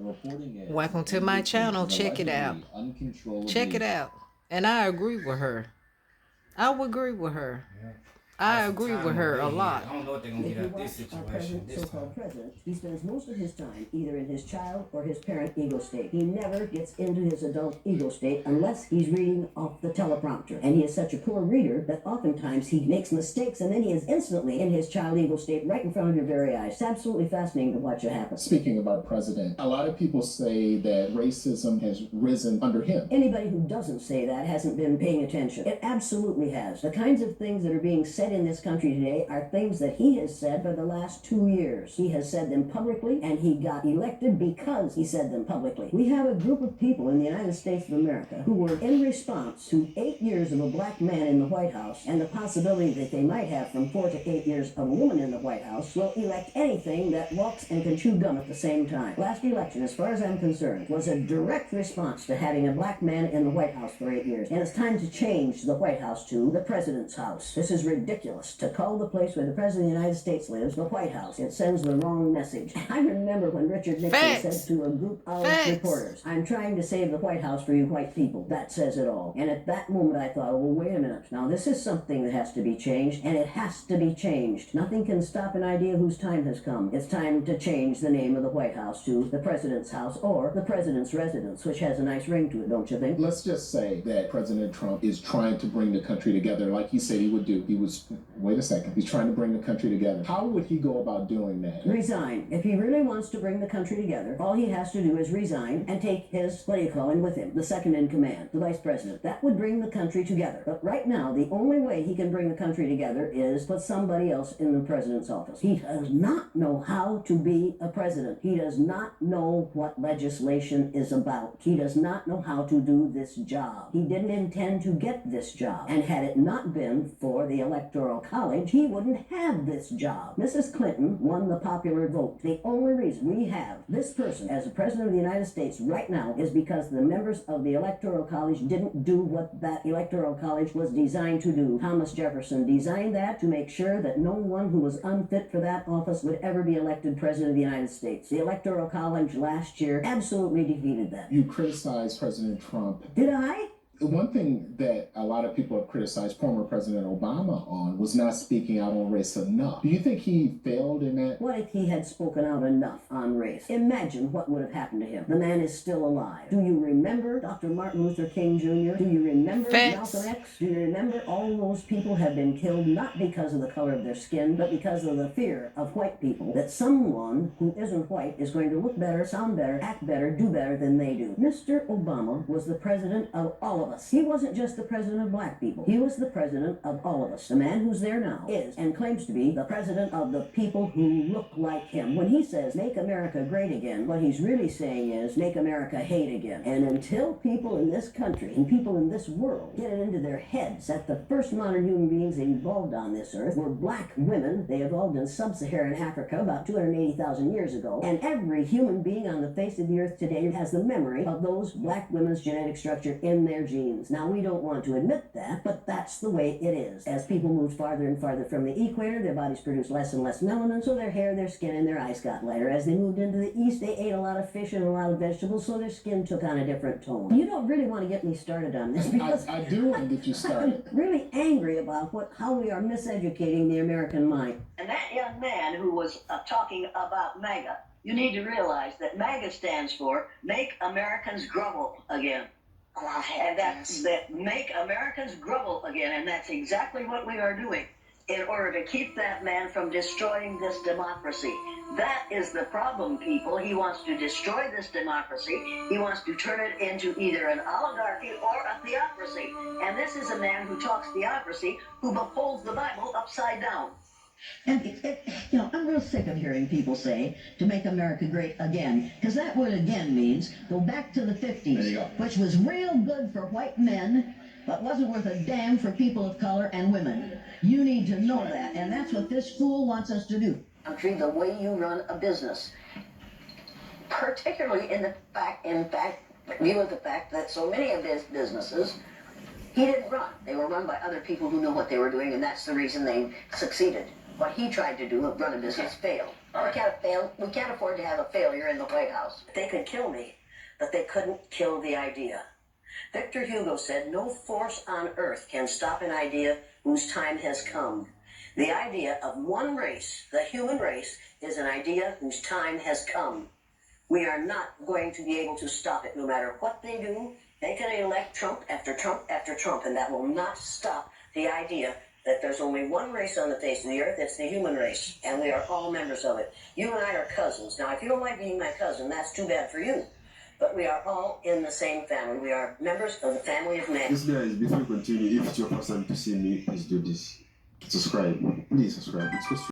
Welcome to my channel. Check it out. Check it out. And I agree with her. I would agree with her. I agree with her a lot. I don't know what they're gonna get out of this situation. So-called president, he spends most of his time either in his child or his parent ego state. He never gets into his adult ego state unless he's reading off the teleprompter. And he is such a poor reader that oftentimes he makes mistakes and then he is instantly in his child ego state right in front of your very eyes. It's absolutely fascinating to watch it happen. Speaking of our president, a lot of people say that racism has risen under him. Anybody who doesn't say that hasn't been paying attention. It absolutely has. The kinds of things that are being said in this country today are things that he has said for the last 2 years. He has said them publicly, and he got elected because he said them publicly. We have a group of people in the United States of America who were in response to 8 years of a black man in the White House and the possibility that they might have from 4 to 8 years of a woman in the White House will elect anything that walks and can chew gum at the same time. Last election, as far as I'm concerned, was a direct response to having a black man in the White House for 8 years. And it's time to change the White House to the President's house. This is ridiculous. To call the place where the President of the United States lives the White House. It sends the wrong message. I remember when Richard Nixon said to a group of reporters, "I'm trying to save the White House for you white people." That says it all. And at that moment I thought, well, wait a minute. Now this is something that has to be changed, and it has to be changed. Nothing can stop an idea whose time has come. It's time to change the name of the White House to the President's house or the President's residence, which has a nice ring to it, don't you think? Let's just say that President Trump is trying to bring the country together like he said he would do. Wait a second, he's trying to bring the country together. How would he go about doing that? Resign. If he really wants to bring the country together, all he has to do is resign and take his, what do you call him, with him, the second in command, the vice president. That would bring the country together. But right now, the only way he can bring the country together is put somebody else in the president's office. He does not know how to be a president. He does not know what legislation is about. He does not know how to do this job. He didn't intend to get this job. And had it not been for the Electoral College, he wouldn't have this job. Mrs. Clinton won the popular vote. The only reason we have this person as the President of the United States right now is because the members of the Electoral College didn't do what that Electoral College was designed to do. Thomas Jefferson designed that to make sure that no one who was unfit for that office would ever be elected President of the United States. The Electoral College last year absolutely defeated that. You criticized President Trump. Did I? One thing that a lot of people have criticized former President Obama on was not speaking out on race enough. Do you think he failed in that? What if he had spoken out enough on race? Imagine what would have happened to him. The man is still alive. Do you remember Dr. Martin Luther King Jr.? Do you remember Malcolm X? Do you remember all those people have been killed not because of the color of their skin, but because of the fear of white people, that someone who isn't white is going to look better, sound better, act better, do better than they do. Mr. Obama was the president of all of us. He wasn't just the president of black people. He was the president of all of us. The man who's there now is and claims to be the president of the people who look like him. When he says, "Make America great again," what he's really saying is, "Make America hate again." And until people in this country and people in this world get it into their heads that the first modern human beings that evolved on this earth were black women, they evolved in sub-Saharan Africa about 280,000 years ago, and every human being on the face of the earth today has the memory of those black women's genetic structure in their genes. Now, we don't want to admit that, but that's the way it is. As people moved farther and farther from the equator, their bodies produced less and less melanin, so their hair, their skin, and their eyes got lighter. As they moved into the east, they ate a lot of fish and a lot of vegetables, so their skin took on a different tone. You don't really want to get me started on this, because I do want to get you started. I'm really angry about how we are miseducating the American mind. And that young man who was talking about MAGA, you need to realize that MAGA stands for Make Americans Grumble Again. And that make Americans grumble again, and that's exactly what we are doing in order to keep that man from destroying this democracy. That is the problem, people. He wants to destroy this democracy. He wants to turn it into either an oligarchy or a theocracy. And this is a man who talks theocracy, who upholds the Bible upside down. And, I'm real sick of hearing people say, "to make America great again," because that word again means go back to the 50s, which was real good for white men, but wasn't worth a damn for people of color and women. You need to know that, and that's what this fool wants us to do. Country, the way you run a business, particularly in view of the fact that so many of his businesses he didn't run. They were run by other people who knew what they were doing, and that's the reason they succeeded. What he tried to do, run a business, failed. We can't afford to have a failure in the White House. They could kill me, but they couldn't kill the idea. Victor Hugo said, "No force on earth can stop an idea whose time has come." The idea of one race, the human race, is an idea whose time has come. We are not going to be able to stop it no matter what they do. They can elect Trump after Trump after Trump, and that will not stop the idea that there's only one race on the face of the earth. It's the human race, and we are all members of it. You and I are cousins. Now, if you don't like being my cousin, that's too bad for you. But we are all in the same family. We are members of the family of man. This guys, before we continue, if it's your first time to see me, please do this. Subscribe. Please subscribe. It's